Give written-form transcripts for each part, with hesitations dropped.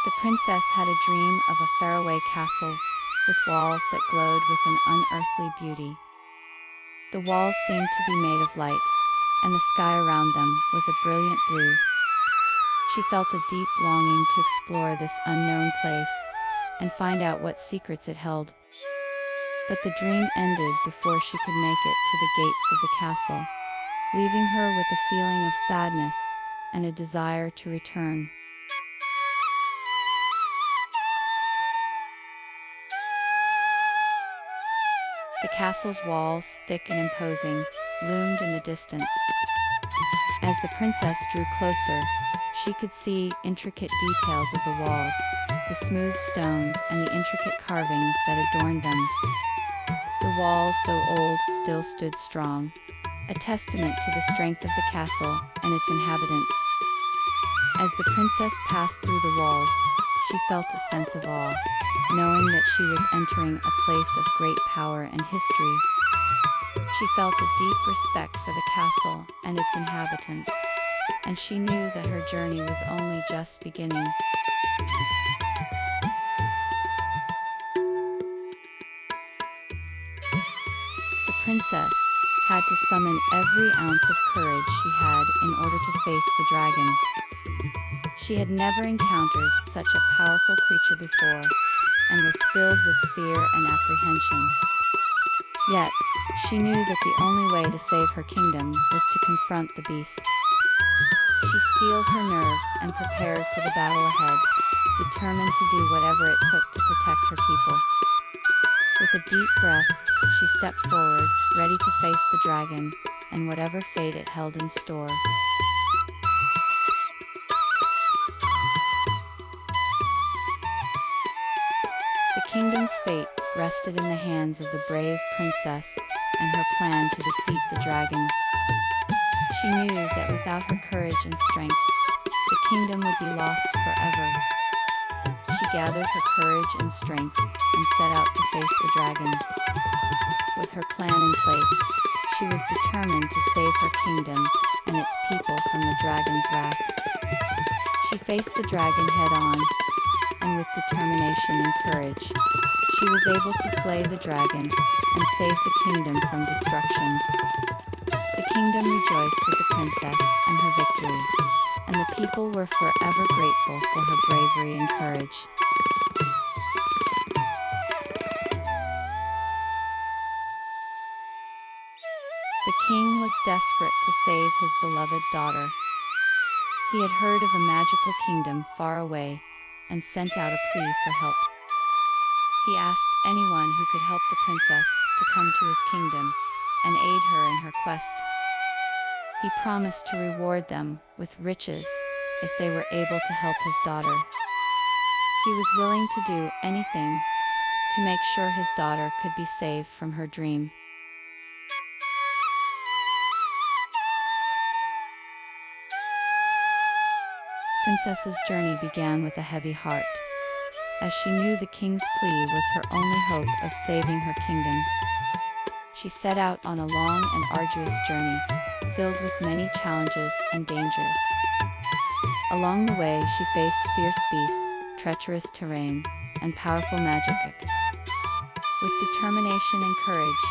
The princess had a dream of a faraway castle with walls that glowed with an unearthly beauty. The walls seemed to be made of light, and the sky around them was a brilliant blue. She felt a deep longing to explore this unknown place and find out what secrets it held. But the dream ended before she could make it to the gates of the castle, leaving her with a feeling of sadness and a desire to return. The castle's walls, thick and imposing, loomed in the distance. As the princess drew closer, she could see intricate details of the walls, the smooth stones and the intricate carvings that adorned them. The walls, though old, still stood strong, a testament to the strength of the castle and its inhabitants. As the princess passed through the walls, she felt a sense of awe, knowing that she was entering a place of great power and history. She felt a deep respect for the castle and its inhabitants, and she knew that her journey was only just beginning. The princess had to summon every ounce of courage she had in order to face the dragon. She had never encountered such a powerful creature before, and was filled with fear and apprehension. Yet, she knew that the only way to save her kingdom was to confront the beast. She steeled her nerves and prepared for the battle ahead, determined to do whatever it took to protect her people. With a deep breath, she stepped forward, ready to face the dragon and whatever fate it held in store. The kingdom's fate rested in the hands of the brave princess and her plan to defeat the dragon. She knew that without her courage and strength, the kingdom would be lost forever. She gathered her courage and strength and set out to face the dragon. With her plan in place, she was determined to save her kingdom and its people from the dragon's wrath. She faced the dragon head-on, and with determination and courage, she was able to slay the dragon and save the kingdom from destruction. The kingdom rejoiced with the princess and her victory, and the people were forever grateful for her bravery and courage. The king was desperate to save his beloved daughter. He had heard of a magical kingdom far away and sent out a plea for help. He asked anyone who could help the princess to come to his kingdom and aid her in her quest. He promised to reward them with riches if they were able to help his daughter. He was willing to do anything to make sure his daughter could be saved from her dream. Princess's journey began with a heavy heart, as she knew the king's plea was her only hope of saving her kingdom. She set out on a long and arduous journey, filled with many challenges and dangers. Along the way, she faced fierce beasts, treacherous terrain, and powerful magic. With determination and courage,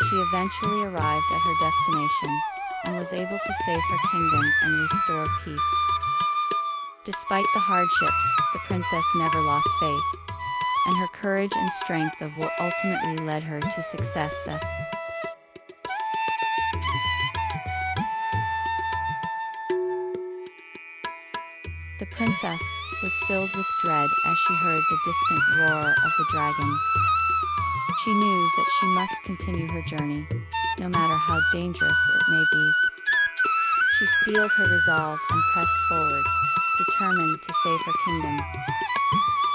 she eventually arrived at her destination and was able to save her kingdom and restore peace. Despite the hardships, the princess never lost faith, and her courage and strength of will ultimately led her to success. The princess was filled with dread as she heard the distant roar of the dragon. She knew that she must continue her journey, no matter how dangerous it may be. She steeled her resolve and pressed forward, determined to save her kingdom.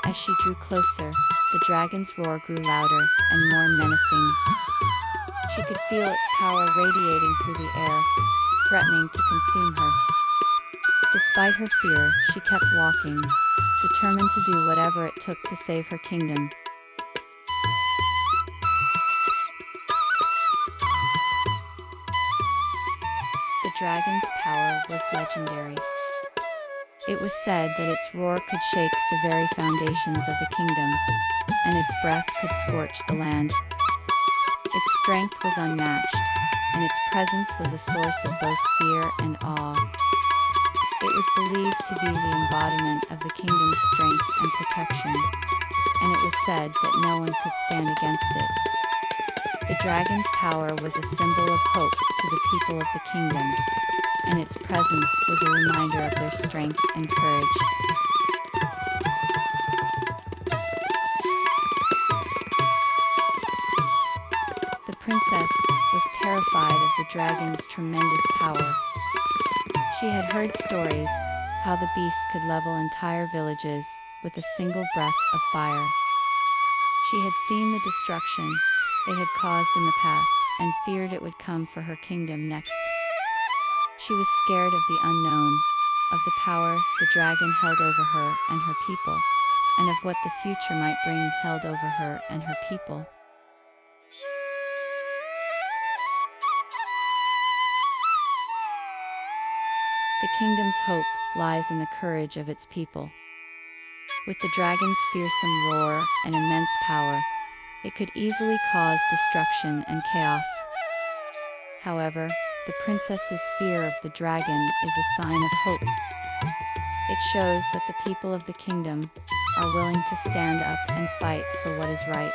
As she drew closer, the dragon's roar grew louder and more menacing. She could feel its power radiating through the air, threatening to consume her. Despite her fear, she kept walking, determined to do whatever it took to save her kingdom. The dragon's power was legendary. It was said that its roar could shake the very foundations of the kingdom, and its breath could scorch the land. Its strength was unmatched, and its presence was a source of both fear and awe. It was believed to be the embodiment of the kingdom's strength and protection, and it was said that no one could stand against it. The dragon's power was a symbol of hope to the people of the kingdom, and its presence was a reminder of their strength and courage. The princess was terrified of the dragon's tremendous power. She had heard stories how the beast could level entire villages with a single breath of fire. She had seen the destruction they had caused in the past and feared it would come for her kingdom next. She was scared of the unknown, of the power the dragon held over her and her people, and of what the future might bring held over her and her people. The kingdom's hope lies in the courage of its people. With the dragon's fearsome roar and immense power, it could easily cause destruction and chaos. However, the princess's fear of the dragon is a sign of hope. It shows that the people of the kingdom are willing to stand up and fight for what is right.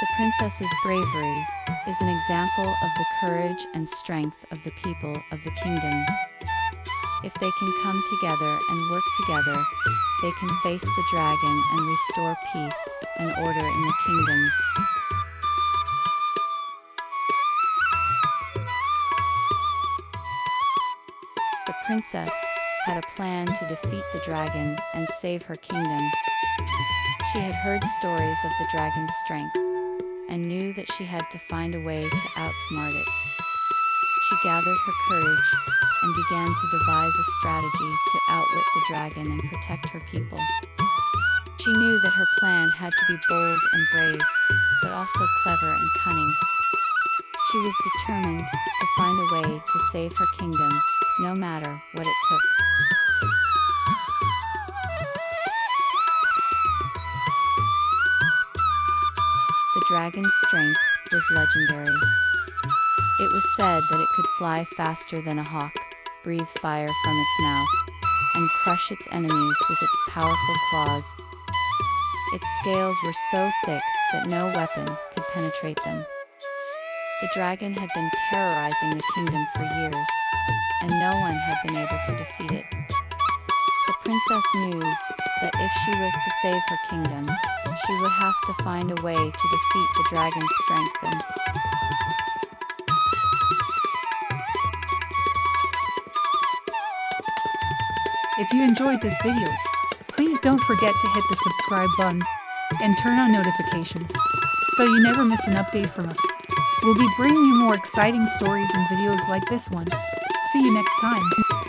The princess's bravery is an example of the courage and strength of the people of the kingdom. If they can come together and work together, they can face the dragon and restore peace and order in the kingdom. The princess had a plan to defeat the dragon and save her kingdom. She had heard stories of the dragon's strength and knew that she had to find a way to outsmart it. She gathered her courage and began to devise a strategy to outwit the dragon and protect her people. She knew that her plan had to be bold and brave, but also clever and cunning. She was determined to find a way to save her kingdom, no matter what it took. The dragon's strength was legendary. It was said that it could fly faster than a hawk, breathe fire from its mouth, and crush its enemies with its powerful claws. Its scales were so thick that no weapon could penetrate them. The dragon had been terrorizing the kingdom for years, and no one had been able to defeat it. The princess knew that if she was to save her kingdom, she would have to find a way to defeat the dragon's strength. If you enjoyed this video, please don't forget to hit the subscribe button and turn on notifications so you never miss an update from us. We'll be bringing you more exciting stories and videos like this one. See you next time.